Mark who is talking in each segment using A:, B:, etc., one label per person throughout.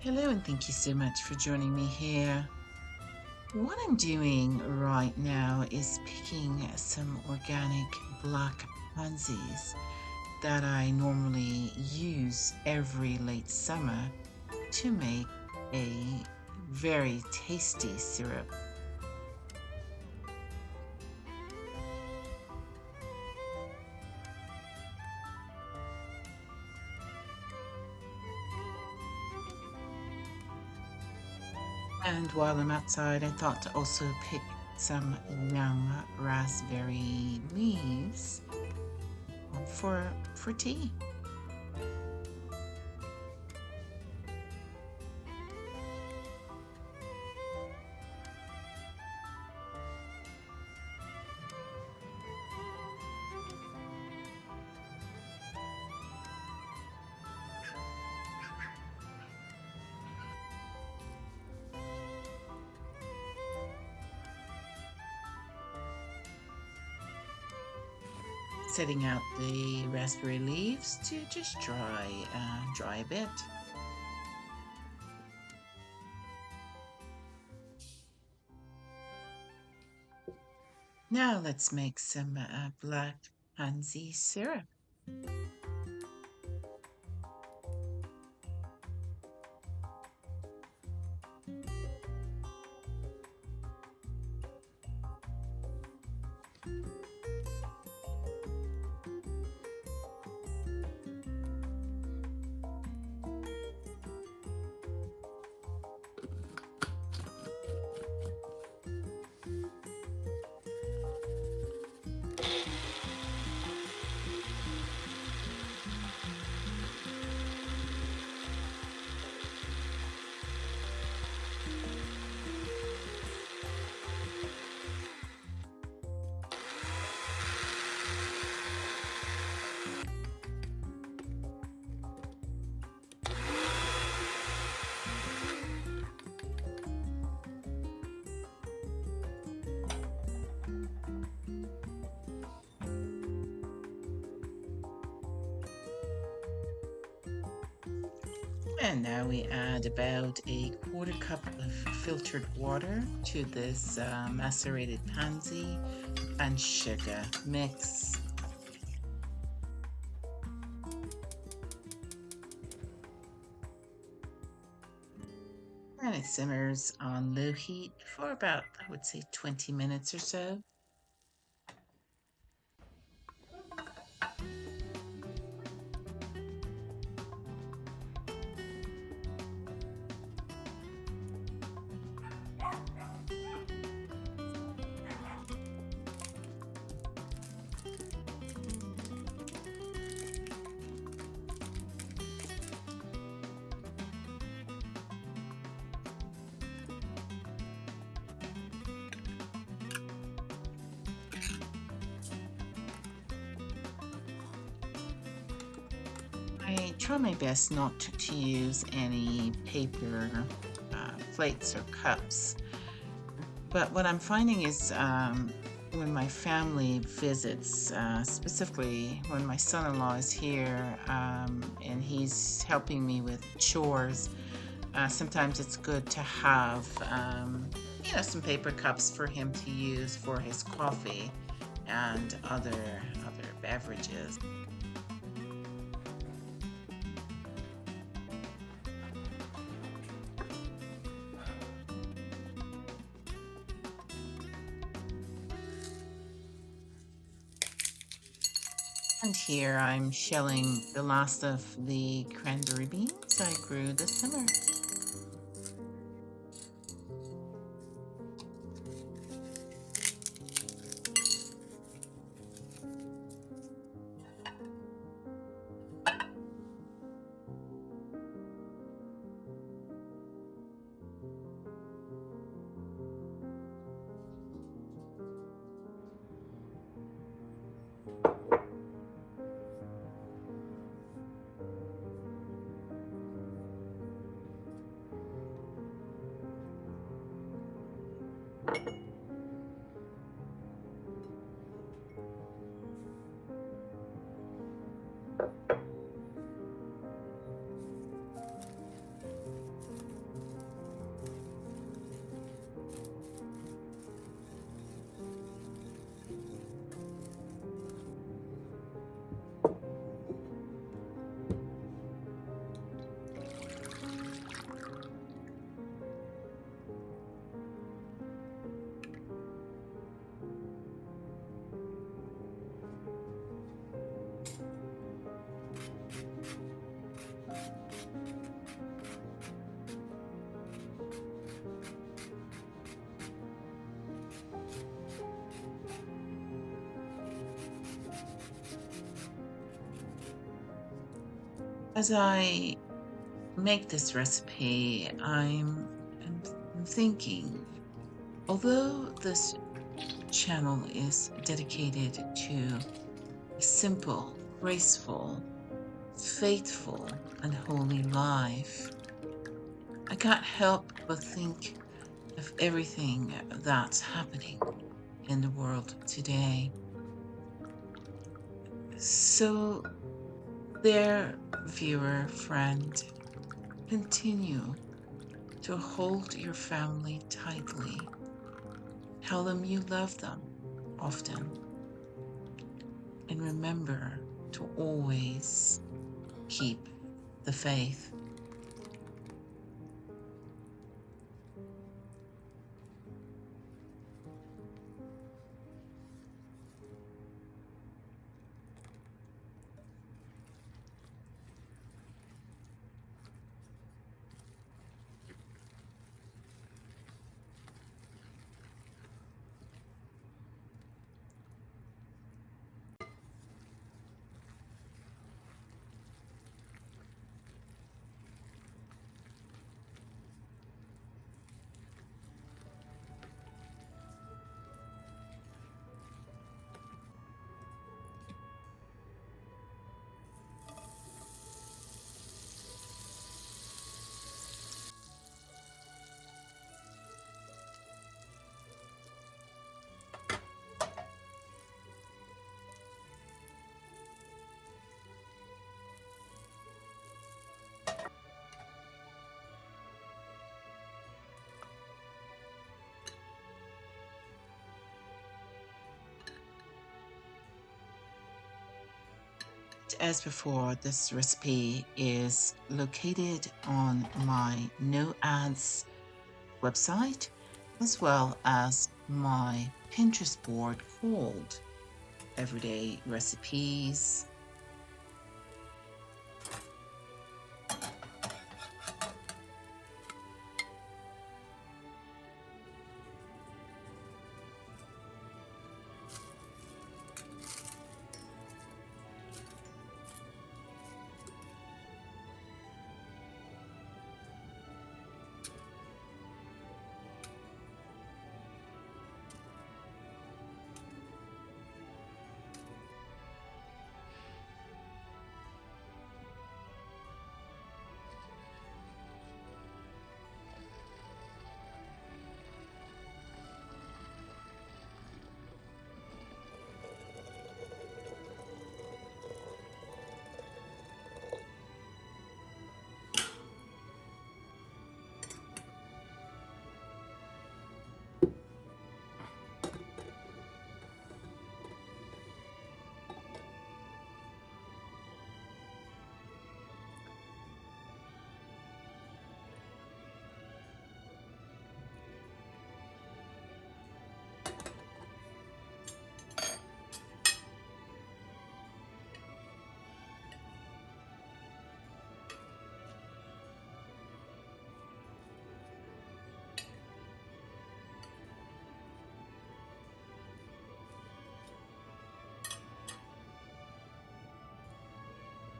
A: Hello, and thank you so much for joining me here. What I'm doing right now is picking some organic black pansies that I normally use every late summer to make a very tasty syrup. And while I'm outside, I thought to also pick some young raspberry leaves for tea. Setting out the raspberry leaves to just dry a bit. Now let's make some black pansy syrup. And now we add about a quarter cup of filtered water to this macerated pansy and sugar mix. And it simmers on low heat for about, I would say, 20 minutes or so. I try my best not to use any paper plates or cups. But what I'm finding is when my family visits, specifically when my son-in-law is here and he's helping me with chores, sometimes it's good to have, some paper cups for him to use for his coffee and other beverages. And here I'm shelling the last of the cranberry beans I grew this summer. As I make this recipe, I'm thinking, although this channel is dedicated to a simple, graceful, faithful, and holy life, I can't help but think of everything that's happening in the world today. So, there, viewer, friend, continue to hold your family tightly. Tell them you love them often. And remember to always keep the faith. As before, this recipe is located on my No Ads website, as well as my Pinterest board called Everyday Recipes.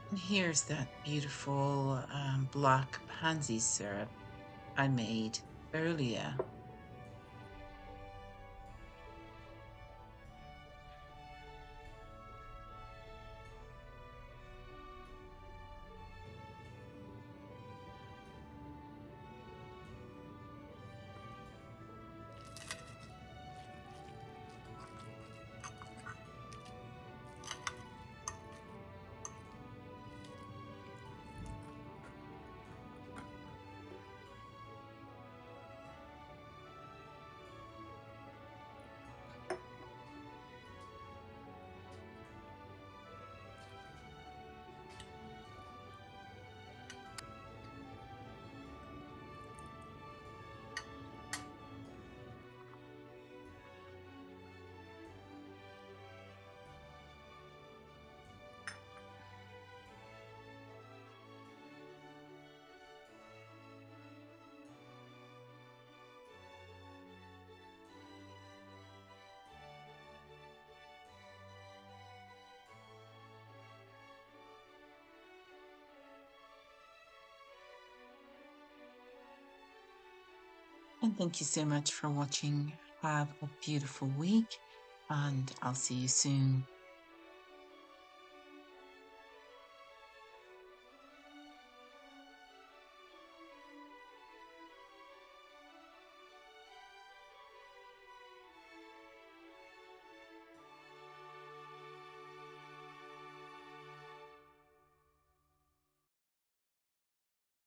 A: And here's that beautiful black pansy syrup I made earlier. And thank you so much for watching. Have a beautiful week, and I'll see you soon.